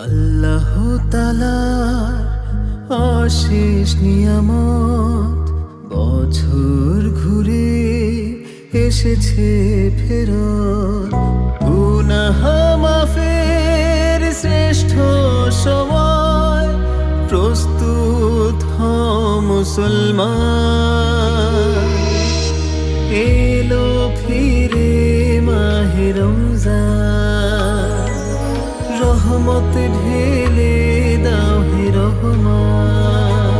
আল্লাহ তাআলার অশেষ নিয়ামত, বছর ঘুরে এসেছে ফেরত। গুনাহ মাফের শ্রেষ্ঠ সময়, প্রস্তুত হও মুসলমান। এলো ফিরে মাহে রমজান, রহমত ঢেলে দাও হে রহমান।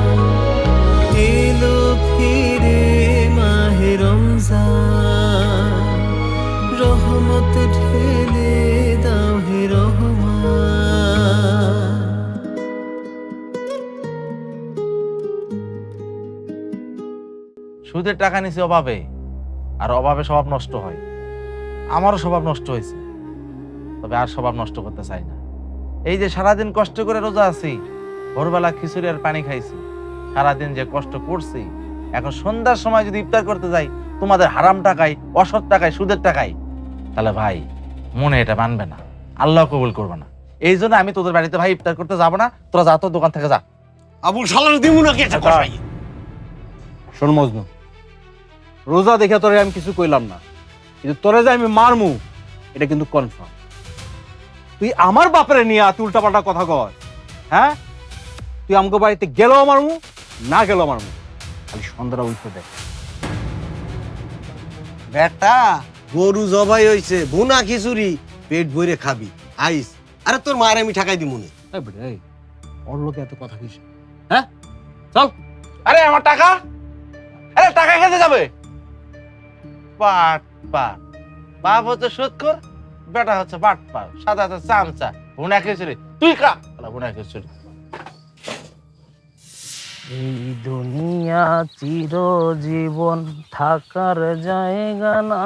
এলো ফিরে মাহে রমজান, রহমত ঢেলে দাও হে রহমান। সুদের টাকা নিছি অভাবে, আর অভাবে স্বভাব নষ্ট হয়। আমারও স্বভাব নষ্ট হয়েছে, তবে আর স্বভাব নষ্ট করতে চাই না। এই যে সারাদিন কষ্ট করে রোজা আছি, ভোরবেলা খিচুড়ি আর পানি খাইছি, সারাদিন যে কষ্ট করছি, এখন সন্ধ্যার সময় যদি ইফতার করতে যাই তোমাদের হারাম টাকায়, অসৎ টাকায়, সুদের টাকায়, তাহলে ভাই মনে এটা মানবে না, আল্লাহ কবুল করবে না। এই জন্য আমি তোদের বাড়িতে ভাই ইফতার করতে যাবো না। তোরা যা, তোর দোকান থেকে যা। আবুল শালার দিমু নাকি এটা কষাই? শোন মজনু, রোজা দেখে তোরে আমি কিছু কইলাম না, কিন্তু তোরে যে আমি মারমু এটা কিন্তু কনফার্ম। তুই আমার বাপরে নিয়ে তুই উল্টাপাল্টা কথা কয়, হ্যাঁ? তুই আমাকে বাড়িতে গেলেও মারমু, না গেলেও মারমু, খালি সন্ধ্যাটা উঠতে দেখ। বেটা গরু জবাই হইছে, ভুনা খিচুড়ি পেট ভরে খাবি আইস। আরে তোর মায়ের আমি ঠাকাই দিমু নে। এই বেটা, এই ওর লোকে এত কথা কিস, হ্যাঁ? চল। আরে আমার টাকা, আরে টাকা খেতে যাবে। পাট পাট, বাপ হচ্ছে সুদখোর, বেটা হচ্ছে বাট পাট, সাদা হচ্ছে চামচা, ভুনা খিচুড়ি তুই খা। ভুনা খিচুড়ি। এই দুনিয়া চিরজীবন থাকার জায়গা না,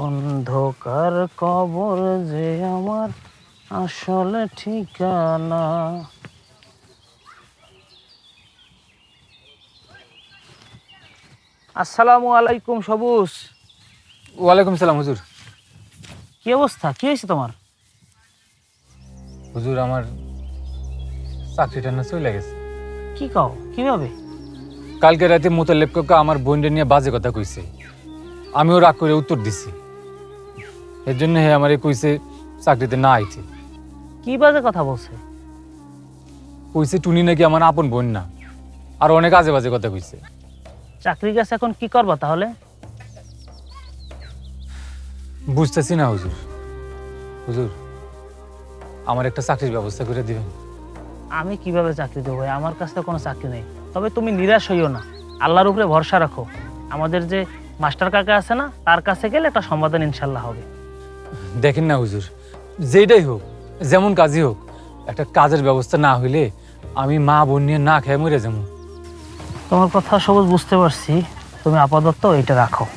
অন্ধকার কবর যে আমার আসল ঠিকানা। আসসালামু আলাইকুম সবুজ। ওয়ালাইকুম সালাম হুজুর। কি অবস্থা, কি হয়েছে তোমার? হুজুর আমার চাকরিটা না চলে গেছে। কি কও, কিভাবে? কালকে রাতে মোতালেব কাকা আমার বোনটা নিয়ে বাজে কথা কইছে, আমিও রাগ করে উত্তর দিছি। এর জন্য হে আমারে কইছে চাকরিতে না আইতে। কি বাজে কথা বলছে? কইছে টুনি নাকি আমার আপন বোন না, আর অনেক আজে বাজে কথা কইছে। চাকরি গেছে, এখন কি করবা তাহলে? বুঝতেছি না হুজুর। হুজুর আমার একটা চাকরির ব্যবস্থা করে দিবেন। আমি কিভাবে চাকরি দেবো ভাই? আমার কাছে তো কোনো চাকরি নেই। তবে তুমি নিরাশ হইও না, আল্লাহর উপরে ভরসা রাখো। আমাদের যে মাস্টার কাকা আছে না, তার কাছে গেলে একটা সমাধান ইনশাল্লাহ হবে। দেখেন না হুজুর, যেটাই হোক, যেমন কাজই হোক, একটা কাজের ব্যবস্থা না হইলে আমি মা বোন নিয়ে না খেয়ে মরে যাবো। তোমার কথা সবুজ বুঝতে পারছি, তুমি আপাতত এটা রাখো।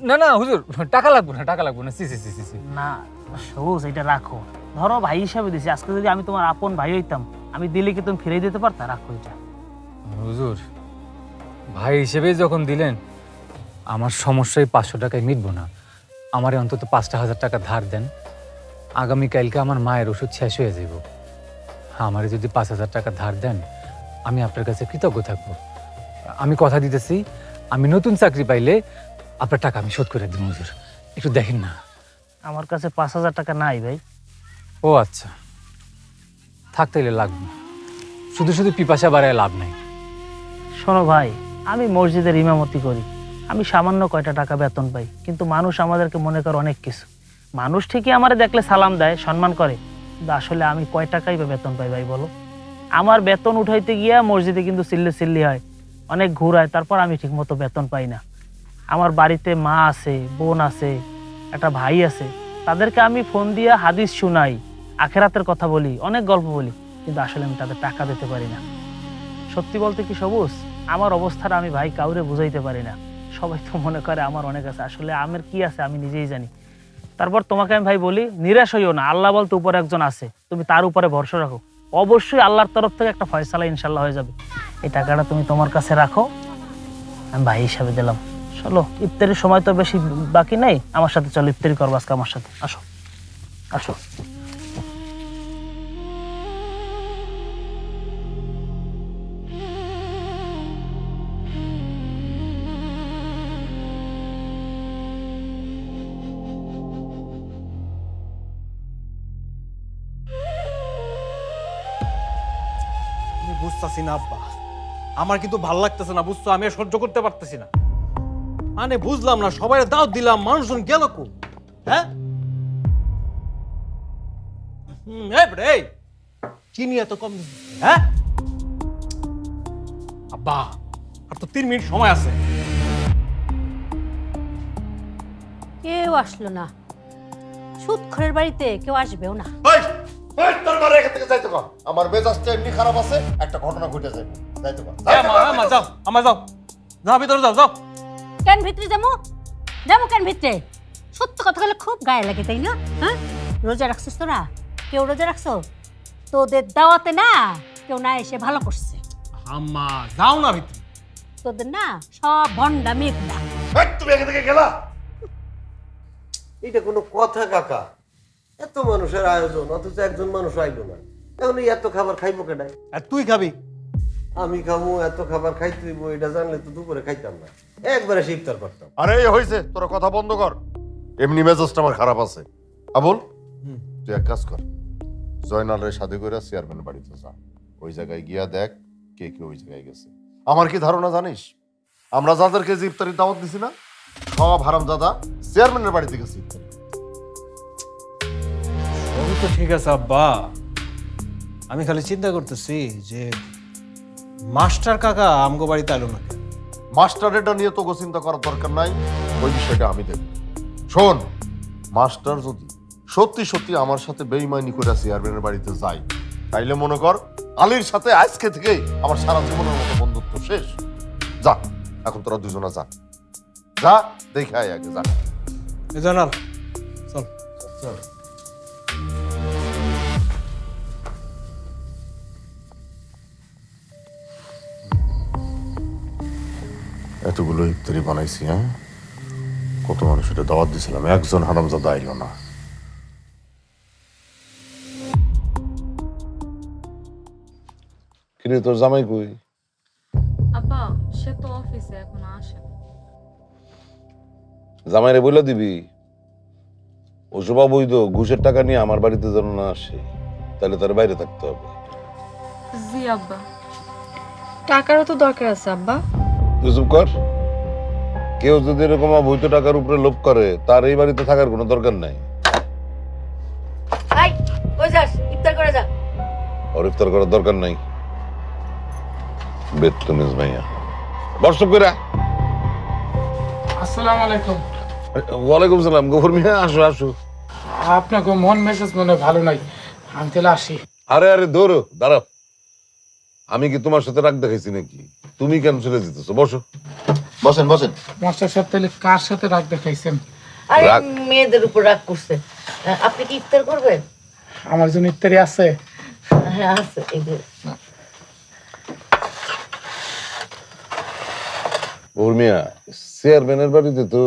না না হুজুর, টাকা লাগবো না, টাকা লাগবো না। সি সি সি সি সি। না সবুজ, এটা রাখো। ধরো ভাই হিসাবে দিছি, আজকে যদি আমি তোমার আপন ভাই হইতাম, আমি দিলে কি তুমি ফিরে দিতে পারতা? রাখো এটা। হুজুর ভাই হিসেবে যখন দিলেন, আমার সমস্যায় 500 টাকায় মিটবো না। আমারে অন্তত 5,000 টাকা ধার দেন। আগামীকালকে আমার মায়ের ওষুধ শেষ হয়ে যাব। আমারে যদি 5,000 টাকা ধার দেন, আমি আপনার কাছে কৃতজ্ঞ থাকবো। আমি কথা দিতেছি, আমি নতুন চাকরি পাইলে আপনার টাকা আমি শোধ করে দিব। হুজুর একটু দেখেন না। আমার কাছে 5,000 টাকা নাই ভাই। ও আচ্ছা, থাকতে লাগবে না। শুধু শুধু পিপাসা বাড়ায় লাভ নাই। শোনো ভাই, আমি মসজিদের ইমামতি করি, আমি সামান্য কয়টা টাকা বেতন পাই, কিন্তু মানুষ আমাদেরকে মনে করে অনেক কিছু। মানুষ ঠিকই আমারে দেখলে সালাম দেয়, সম্মান করে, কিন্তু আসলে আমি কয় টাকাই বা বেতন পাই ভাই বলো? আমার বেতন উঠাইতে গিয়া মসজিদে কিন্তু চিল্লি চিল্লি হয়, অনেক ঘুরায়, তারপর আমি ঠিক মতো বেতন পাই না। আমার বাড়িতে মা আছে, বোন আছে, একটা ভাই আছে, তাদেরকে আমি ফোন দিয়া হাদিস শুনাই, আখেরাতের কথা বলি, অনেক গল্প বলি, কিন্তু আসলে আমি তাদের টাকা দিতে পারি না। সত্যি বলতে কি সবুজ, আমার অবস্থাটা আমি ভাই কাউরে বুঝাইতে পারি না। সবাই তো মনে করে আমার অনেক আছে, আসলে আমার কি আছে আমি নিজেই জানি। তারপর তোমাকে আমি ভাই বলি, নিরাশ হইও না, আল্লাহ বলতে উপরে একজন আছে, তুমি তার উপরে ভরসা রাখো। অবশ্যই আল্লাহর তরফ থেকে একটা ফয়সালা ইনশাল্লাহ হয়ে যাবে। এই টাকাটা তুমি তোমার কাছে রাখো, আমি ভাই হিসাবে দিলাম। চলো, ইফতারির সময় তো বেশি বাকি নেই, আমার সাথে চলো, ইফতারি করবো আজকে আমার সাথে। আসো আসো। বুঝতেছি না আব্বা, আমার কিন্তু ভাল লাগতেছে না, বুঝছো? আমি আর সহ্য করতে পারতেছি না। মানে বুঝলাম না, সবাই দাওয়াত দিলাম, মানুষজন গেল কো? হ্যাঁ এই চিনি এত কম দিছিস, হ্যাঁ? আব্বা আর তো 3 মিনিট সময় আছে। কেউ আসলো না, সুদখোরের বাড়িতে কেউ আসবেও না। তোর ঘরে এখান থেকে যাইতে কর। আমার মেজাজটা এমনি খারাপ আছে, একটা ঘটনা ঘটে যাবে। যাইতে কর। যাও আমার যাও, যাও ভিতরে যাও, যাও। কেন ভিতরে যাবো? যাবো কেন ভিতরে? সত্য কথা বলে খুব গায়ে লাগে, তাই না? হ্যাঁ, রোজা রাখছিস তোরা? কেউ রোজা রাখছো? তোদের দাওয়াতে না কেউ না এসে ভালো করছে। আম্মা যাও না ভিতরে। তোদের না সব ভণ্ডামি এগুলা। তুমি এখান থেকে গেলা? এটা কোনো কথা কাকা? এত মানুষের আয়োজন অথচ একজন মানুষ আইলো না, এখন এই এত খাবার খাইবো কেডাই? আর তুই খাবি? আমি খাবো, এত খাবার খাইতে হইব, এটা জানলে তো দুপুরে খাইতাম না, একবারে সে ইফতার করতাম। আরে এই হয়েছে, তোরা কথা বন্ধ কর। এমনি মেজাজটা আমার খারাপ আছে। আবুল, তুই এক কাজ কর, জয়নালের সাথে করে চেয়ারম্যানের বাড়িতে যা। ওই জায়গায় গিয়া দেখ কে কে ওই জায়গায় গেছে। আমার কি ধারণা জানিস, আমরা যাদেরকে যে ইফতারির দাওয়াত দিছি না, সব হারামজাদা চেয়ারম্যানের বাড়িতে গেছে ইফতারি। সবই তো ঠিক আছে আব্বা, আমি খালি চিন্তা করতেছি যে মাস্টার কাকা আমগো বাড়িতে আলো না কেন? মাস্টার এটা নিয়ে তোকে চিন্তা করার দরকার নাই, ওই বিষয়টা আমি দেখব। শোন, মাস্টার যদি সত্যি সত্যি আমার সাথে বেইমানি করে চেয়ারম্যানের বাড়িতে যায়, তাইলে মনে কর আলীর সাথে আজকে থেকে আমার সারা জীবনের মতো বন্ধুত্ব শেষ। যা, এখন তোরা দুজনা যা, যা দেখে আয় আগে, যা। এ জানাল চল। চল। এতগুলো ইফতারি বানাইছি, হ্যাঁ? কত মানুষ এটা দাওয়াত দিছিলাম, একজন হারামজাদা আইলো না। কিরে তোর জামাই কই? আব্বা সে তো অফিসে এখন আসে। জামাইরে বলে দিবি ওসব অবৈধ ঘুষের টাকা নিয়ে আমার বাড়িতে যেন না আসে, তাহলে তার বাইরে থাকতে হবে। জি আব্বা, টাকারও তো দরকার আছে আব্বা। তুই চুপ কর। কেউ যদি এরকম অবৈধ টাকার উপরে লোভ করে, তার এই বাড়িতে থাকার কোনো দরকার নাই। কই যাস? ইফতার করে যা। ওর ইফতার করার দরকার নাই। বেদতমিজ ভাইয়া বর্ষক করে। আসসালামু আলাইকুম। ওয়ালাইকুম সালাম। গফুর মিয়া, আসো আসো। আপনাকে মন মেজাজ মনে ভালো নাই, আমি তাহলে আসি। আরে আরে দৌড়ো, দাঁড়াও। আমি কি তোমার সাথে রাগ দেখাইছি নাকি? তুমি কেন চলে যেতেছো? বসো। বসেন বসেন। মাস্টার সাহেব তাহলে কার সাথে রাগ দেখাইছেন? আরে রাগ? মেয়েদের উপর রাগ করছে। আপনি কি ইফতার করবেন? আমার জন্য ইফতারি আছে? হ্যাঁ আছে, এই যে। গফুর মিয়া, চেয়ারম্যানের বাড়িতে তো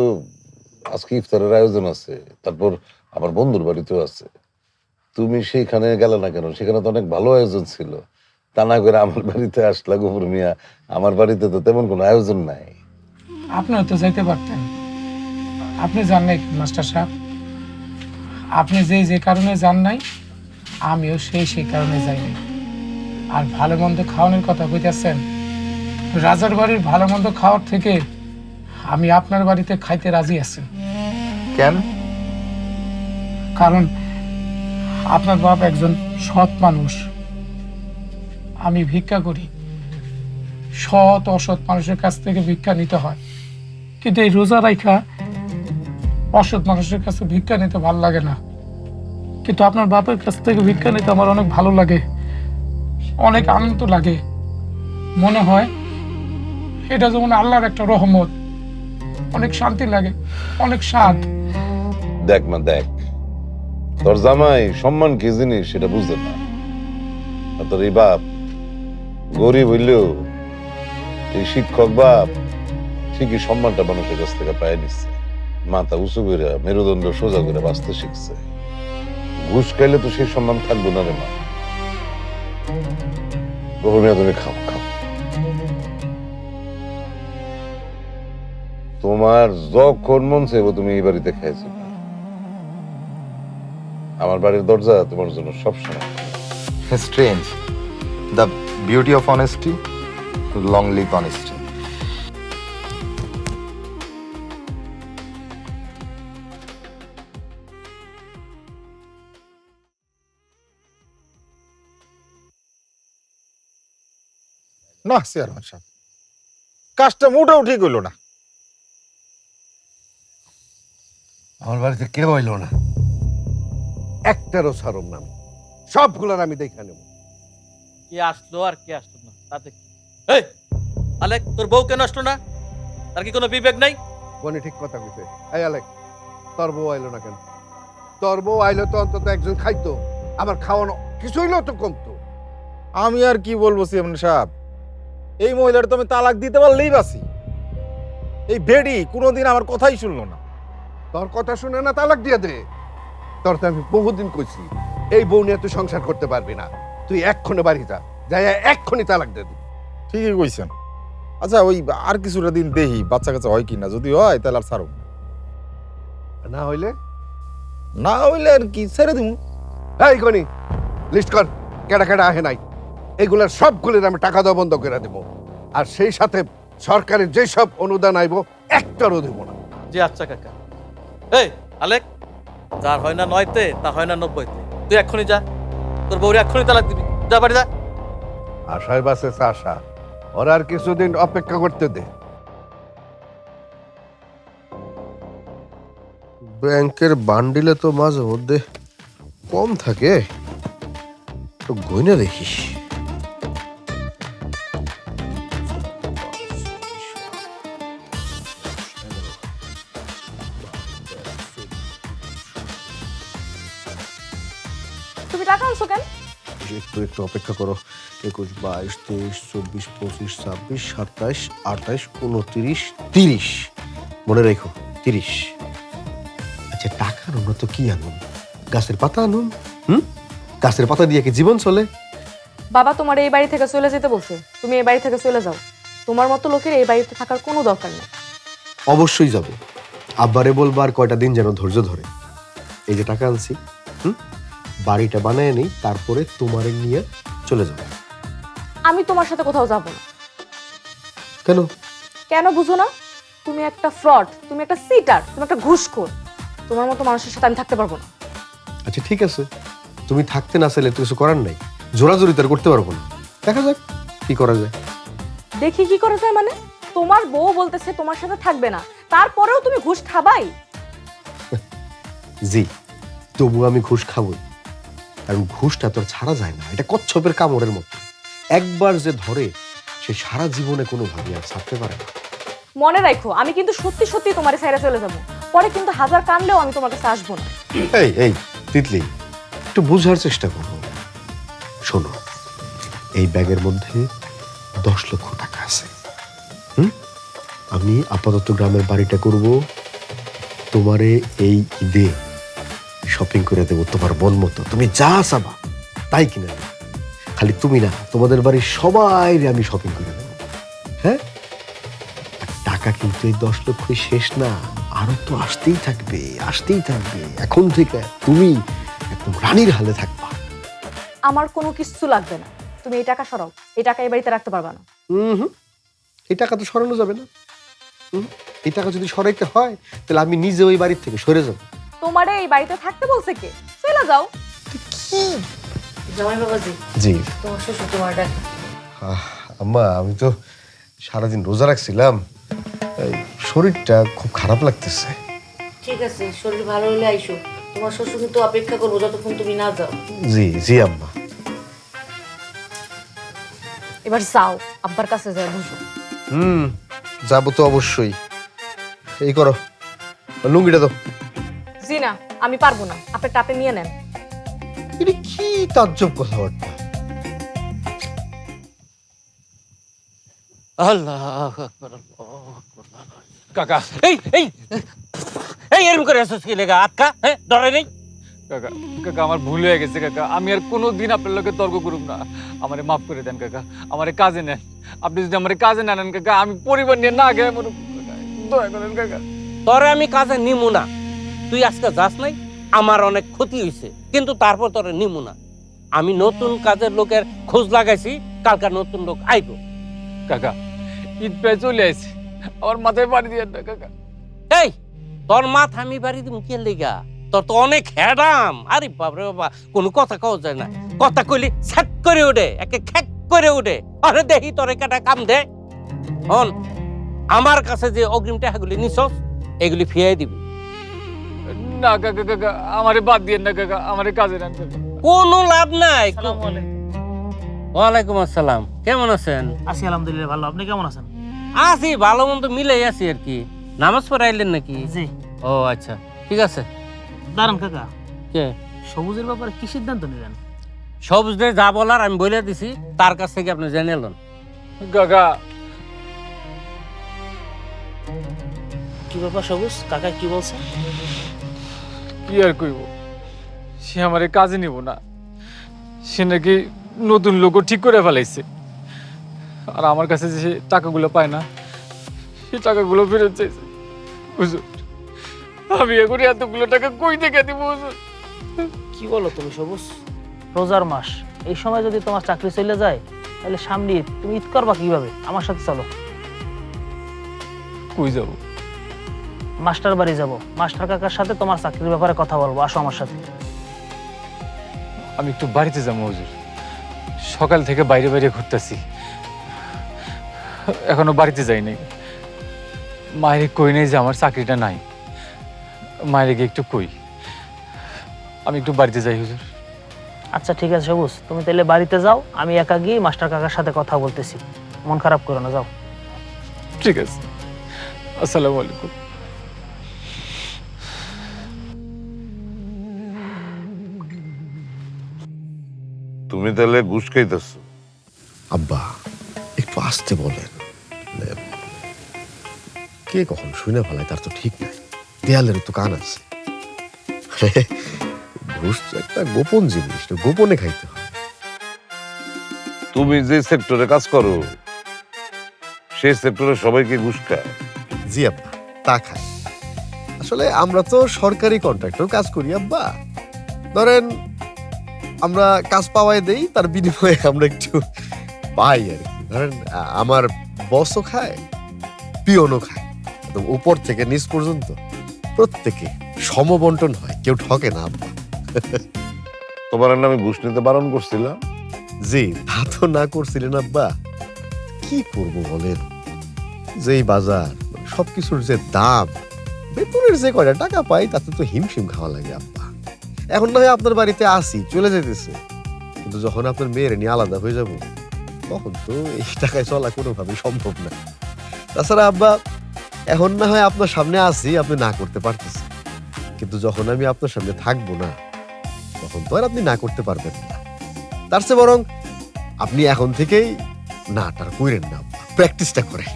আজকে ইফতারের আয়োজন আছে, তারপর আমার বন্ধুর বাড়িতেও আছে। তুমি সেইখানে গেলে না কেন? সেখানে তো অনেক ভালো আয়োজন ছিল। তা না করে আমার বাড়িতে আসলা গফুর মিয়া। আমার বাড়িতে তো তেমন কোনো আয়োজন নাই। আপনিও তো যাইতে পারতেন। আপনি যান নাই মাস্টার সাহেব। আপনি যে কারণে যান নাই, আমিও সেই কারণে যাই নাই। আর ভালো মন্দ খাওয়ানোর কথা কইতেছেন, রাজার বাড়ির ভালো মন্দ খাওয়ার থেকে আমি আপনার বাড়িতে খাইতে রাজি আছি। কেন? কারণ আপনার বাপ একজন সৎ মানুষ, আমি ভিক্ষা করি। সৎ অসৎ মানুষের কাছ থেকে ভিক্ষা নিতে হয়, কিন্তু এই রোজা রাইখা অসৎ মানুষের কাছে ভিক্ষা নিতে ভালো লাগে না। কিন্তু আপনার বাপের কাছ থেকে ভিক্ষা নিতে আমার অনেক ভালো লাগে, অনেক আনন্দ লাগে। মনে হয় এটা যেমন আল্লাহর একটা রহমত, অনেক শান্তি লাগে, অনেক স্বাদ। দেখ মা দেখ, তোর জামাই সম্মান কি জিনিস সেটা বুঝতে না। আর তোর এই বাপ গরিব হইলেও এই শিক্ষক বাপ ঠিকই সম্মানটা মানুষের কাছ থেকে পায় নিচ্ছে। মাথা উঁচু করে মেরুদণ্ড সোজা করে বাঁচতে শিখছে। ঘুষ খাইলে তো সেই সম্মান থাকবে না রে মা। গফুর মিয়া, তুমি খাও খাও। তোমার যখন মন চাইবো তুমি এই বাড়িতে খাইছো। আমার বাড়ির দরজা তোমার জন্য সবসময়। Strange, the beauty of honesty, long live honesty. না চেয়ারম্যান সাহেব, কাজটা মোটেও ঠিক হইল না। আমার বাড়িতে কেউ হইলো না, একটারও ছাড়ব না, সবগুলোর আমি দেখে নেব। কে আসলো আর কে আসলো না তাতে কি? এই আলেক, তোর বউ কেন আসলো না? তার কি কোনো বিবেক নাই? বনি ঠিক কথা কইছে। এই আলেক, তোর বউ আইলো না কেন? তোর বউ আইলো তো অন্তত একজন খাইতো, আমার খাওয়ানো কিছু হইলেও তো কমতো। আমি আর কি বলবো চেয়ারম্যান সাহেব, এই মহিলার তো আমি তালাক দিতে পারলেই বাসি। এই বেডি কোনোদিন আমার কথাই শুনলো না। তোর কথা শুনে না তালাক দিয়ে দে। তোর তো আমি বহুদিন কইছি এই বউ নিয়ে তুই সংসার করতে পারবি না, তুই এক্ষণে বাড়ি যা, যাই এক্ষুনি তালাক দে দিবি। ঠিকই কইছেন। আচ্ছা ওই আর কিছুটা দিন দেখি বাচ্চা কাচ্চা হয় কিনা, যদি হয় তাহলে আর ছাড়ব না। হইলে না হইলে আর কি ছেড়ে দিব। এই গনি লিস্ট কর, কেডা কেডা আহে নাই, এগুলার সবগুলোর আমি টাকা দেওয়া বন্ধ করে দেবো। আর সেই সাথে সরকারের যেসব অনুদান আইব একটারও দেবো না। জি আচ্ছা কাকা। এই আলেক, যার হয় না 9তে তা হয় না 90তে। তুই এক্ষুনি যা, তোর বউরে এক্ষুনি তালাক দিবি। যা বাড়ি যা। আশায় বাসে আশা, ওরা আর কিছুদিন অপেক্ষা করতে দে। ব্যাংকের বান্ডিলে তো মাঝে মধ্যে কম থাকে, তো গয়না দেখিস। তুমি টাকা আনছো কেন? একটু একটু অপেক্ষা করো। 21, 22, 23, 24, 25, 26, 27, 28, 29, 30। মনে রেখো 30। আচ্ছা টাকা আনুন না তো কি আনুন? গাছের পাতা আনুন। গাছের পাতা দিয়ে কি জীবন চলে? বাবা তোমার এই বাড়ি থেকে চলে যেতে বলছে, তুমি এই বাড়ি থেকে চলে যাও। তোমার মতো লোকের এই বাড়িতে থাকার কোনো দরকার নেই। অবশ্যই যাব। আব্বারে বলবো আর কয়টা দিন যেন ধৈর্য ধরে। এই যে টাকা আনছি, বাড়িটা বানায় নেই, তারপরে তোমারে নিয়ে চলে যাবো। আমি তোমার সাথে কোথাও যাব না। কেন? কেন বুঝো না? তুমি একটা ফ্রড, তুমি একটা সিটার, তুমি একটা ঘুষখোর। তোমার মতো মানুষের সাথে আমি থাকতে পারবো না। আচ্ছা ঠিক আছে, তুমি থাকতে না চাইলে তো কিছু করার নাই, জোরাজোরি তার করতে পারবো না। দেখা যাক কি করা যায়। দেখি কি করা যায় মানে? তোমার বউ বলতেছে তোমার সাথে থাকবে না, তারপরেও তুমি ঘুষ খাবাই? জি, তবু আমি ঘুষ খাবই, কারণ ঘুষটা তোর ছাড়া যায় না। এটা কচ্ছপের কামড়ের মতো, একবার যে ধরে সে সারা জীবনে কোনো ভাবি আর ছাড়তে পারে না। মনে রাখো, আমি কিন্তু সত্যি সত্যি তোমার সাইডে চলে যাব। পরে কিন্তু হাজার কানলেও আমি তোমার কাছে আসবো না। এই এই তিতলি, একটু বোঝার চেষ্টা করো। শোনো, এই ব্যাগের মধ্যে 10 লক্ষ টাকা আছে। আমি আপাতত গ্রামের বাড়িটা করব, তোমারে এই ঈদে শপিং করে দেবো তোমার মন মতো। তুমি যা চাবা তাই কিনে দেবো। খালি তুমি না, তোমাদের বাড়ির সবাই আমি শপিং করে দেবো। হ্যাঁ, আর টাকা কিন্তু এই 10 লক্ষই শেষ না, আরো তো আসতেই থাকবে, আসতেই থাকবে। এখন থেকে তুমি একদম রানীর হালে থাকবা। আমার কোনো কিছু লাগবে না, তুমি এই টাকা সরাও। এই টাকা এই বাড়িতে রাখতে পারবা না। এই টাকা তো সরানো যাবে না। এই টাকা যদি সরাইতে হয় তাহলে আমি নিজে ওই বাড়ির থেকে সরে যাব। তোমারে এই বাড়িতে থাকতে বলছে কে? চলে যাও। জামাই বাবাজি, জি তোমার শ্বশুর তোমার ডাকে। আম্মা, আমি তো সারাদিন রোজা রাখছিলাম, এই শরীরটা খুব খারাপ লাগতেছে। ঠিক আছে, শরীর ভালো হলে আইসো। তোমার শ্বশুর কিন্তু অপেক্ষা করবো যতক্ষণ তুমি না যাও। জি জি আম্মা। এবার যাও, আব্বার কাছে যাও, বুঝো। যাবো তো অবশ্যই। এই করো, লুঙ্গিটা দাও। জি না, আমি পারবো না, আপনি টাপে নিয়ে নেন। এটা কি তাজ্জব কথাবার্তা! আল্লাহু আকবার, আল্লাহু আকবার। কাকা, এই এই এই এরকম করে আসছিস কি লেগা? আটকা, হ্যাঁ, ডরে নেই? কাকা কাকা আমার ভুল হয়ে গেছে কাকা, আমি আর কোনোদিন আপনার লোকে তর্ক করুম না। আমারে মাফ করে দেন কাকা, আমারে কাজে নেন। আপনি যদি আমারে কাজে না নেন কাকা, আমি পরিবার নিয়ে না খেয়ে মরব। দয়া করেন কাকা। তোরে আমি কাজে নিমু না। তুই আজকে যাস নাই, আমার অনেক ক্ষতি হয়েছে, কিন্তু তারপর তোরে নিমু না। আমি নতুন কাজের লোকের খোঁজ লাগাইছি, কালকা নতুন লোক আইব। কাকা ঈদ প্রায় চলে আসছে, আমার মাথায় বাড়ি দিয়ে না কাকা। এই তোর মাথা আমি বাড়ি দিব কে লেগা? তোর তো অনেক হ্যাডাম। আরে বাপরে বাবা, কোনো কথা কওয়া যায় না। কথা কইলে ছ্যাট করে উঠে, একে খ্যাক করে উঠে। আরে দেখি তোর একটা কাম দে। হন, আমার কাছে যে অগ্রিম টাকাগুলি নিছস এগুলি ফিরিয়ে দিবি। না কাকা, কাকা আমারে বাদ দিয়ে না কাকা, আমারে কাজে নেন কাকা। কোনো লাভ নাই। ওয়ালাইকুম আসসালাম, কেমন আছেন? আছি আলহামদুলিল্লাহ ভালো। আপনি কেমন আছেন? আছি, ভালো মন্দ মিলেই আছি আর কি। নামাজ পড়াইলেন নাকি? জি। ও আচ্ছা, ঠিক আছে। দাঁড়ান কাকা, কে? সবুজের ব্যাপারে কি সিদ্ধান্ত নিলেন? সবুজদের যা বলার আমি বলে দিছি, তার কাছ থেকে আপনি জেনে এলেন। কাকা কি ব্যাপার সবুজ? কাকা কি বলছে? কি আর কইব, সে আমারে কাজে নিব না। সে নাকি নতুন লোকও ঠিক করে ফেলাইছে, আর আমার কাছে যে টাকাগুলো পায় না, সে টাকাগুলো ফেরত চাইছে। হুজুর, আমি এখন এতগুলো টাকা কই থেকে দিব হুজুর? কি বলো তুমি সবুজ? রোজার মাস, এই সময় যদি তোমার চাকরি চলে যায় তাহলে সামনে ঈদ, তুমি ঈদ করবা কিভাবে? আমার সাথে চলো। কই যাব? মাস্টার বাড়ি যাব। মাস্টার কাকার সাথে তোমার চাকরির ব্যাপারে কথা বলবো। আসো আমার সাথে। আমি একটু বাড়িতে যাবো হুজুর, সকাল থেকে বাইরে বাইরে ঘুরতেছি, এখনো বাড়িতে যাই নাই। মায়ের কই নাই যে আমার চাকরিটা নাই, মায়ের গিয়ে একটু কই। আমি একটু বাড়িতে যাই হুজুর। আচ্ছা ঠিক আছে সবুজ, তুমি তাহলে বাড়িতে যাও, আমি একা গিয়ে মাস্টার কাকার সাথে কথা বলতেছি। মন খারাপ করো না, যাও। ঠিক আছে, আসসালামু আলাইকুম। তুমি তাহলে ঘুষ খাইতেছ? আব্বা একটু আসতে বলেন, কে কখন শুনে ফেলায় তার তো ঠিক নাই। দেয়ালের তো কান আছে। ঘুষ তো একটা গোপন জিনিস, গোপনে খাইতে হয়। তুমি যে সেক্টরে কাজ করো সেই সেক্টরে সবাইকে ঘুষ খায়? জি আব্বা, তা খায়। আসলে আমরা তো সরকারি কন্ট্রাক্টর কাজ করি আব্বা। ধরেন আমরা কাজ পাওয়াই দেই, তার বিনিময়ে আমরা একটু পাই আর কি। ধরেন আমার বসও খায়, পিয়নও খায়, একদম উপর থেকে নিচ পর্যন্ত প্রত্যেকে সমবন্টন হয়, কেউ ঠকে না আব্বা। তোমার আমি ঘুষ নিতে বারণ করছিলাম? জি, তা তো না করছিলেন আব্বা। কি করব বলেন, যেই বাজার, সবকিছুর যে দাম, বেতনের যে কয়টা টাকা পাই তাতে তো হিমশিম খাওয়া লাগে আব্বা। এখন না হয় আপনার বাড়িতে আসি, চলে যেতেছে, কিন্তু যখন আপনার মেয়ের নিয়ে আলাদা হয়ে যাব তখন তো এই টাকায় চলা কোনোভাবেই সম্ভব না। তাছাড়া আব্বা, এখন না হয় আপনার সামনে আসি, আপনি না করতে পারতেছেন, কিন্তু যখন আমি আপনার সামনে থাকবো না তখন তো আর আপনি না করতে পারবেন না। তার চেয়ে বরং আপনি এখন থেকেই নাটার কইরেন না, প্র্যাকটিসটা করেন।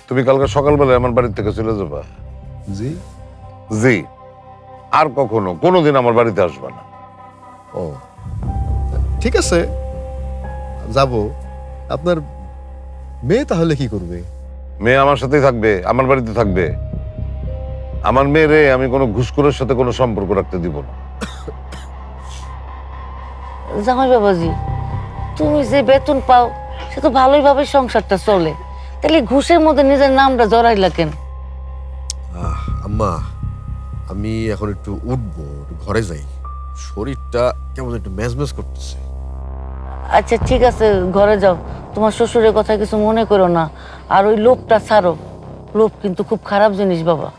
তুমি কালকে সকালবেলায় আমার বাড়ি থেকে চলে যাবা? জি জি, আর কখনো কোনোদিন আমার বাড়িতে আসবা না। ও ঠিক আছে, যাব। আপনার মেয়ে তাহলে কি করবে? মেয়ে আমার সাথেই থাকবে, আমার বাড়িতে থাকবে। আমার মেয়েরে আমি কোনো ঘুষখোরের সাথে কোনো সম্পর্ক রাখতে দিব না। জামাই বাবাজি, তুমি যে বেতন পাও সে তো ভালোই ভাবে সংসারটা চলে, তাহলে ঘুষের মধ্যে নিজের নামটা জড়াইলা কেন? আম্মা, আমি এখন একটু উঠবো, একটু ঘরে যাই, শরীরটা কেমন একটু ম্যাজম্যাজ করতেছে। আচ্ছা ঠিক আছে, ঘরে যাও, তোমার শ্বশুরের কথা কিছু মনে করো না, আর ওই লোভটা ছাড়ো। লোভ কিন্তু খুব খারাপ জিনিস বাবা।